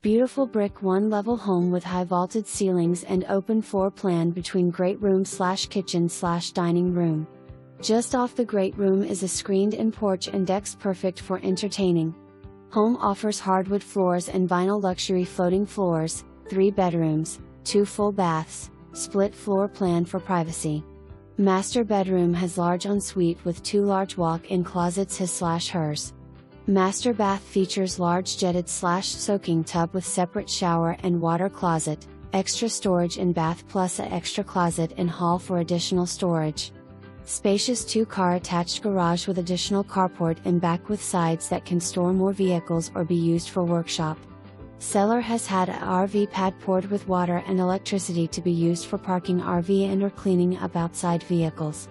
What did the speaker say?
Beautiful brick one-level home with high vaulted ceilings and open floor plan between great room/kitchen/dining room. Just off the great room is a screened-in porch and decks perfect for entertaining. Home offers hardwood floors and vinyl luxury floating floors, 3 bedrooms, 2 full baths, split floor plan for privacy. Master bedroom has large ensuite with 2 large walk-in closets his/hers. Master bath features large jetted/soaking tub with separate shower and water closet, extra storage in bath plus a extra closet in hall for additional storage. Spacious 2-car attached garage with additional carport in back with sides that can store more vehicles or be used for workshop. Seller has had a RV pad poured with water and electricity to be used for parking RV and or cleaning up outside vehicles.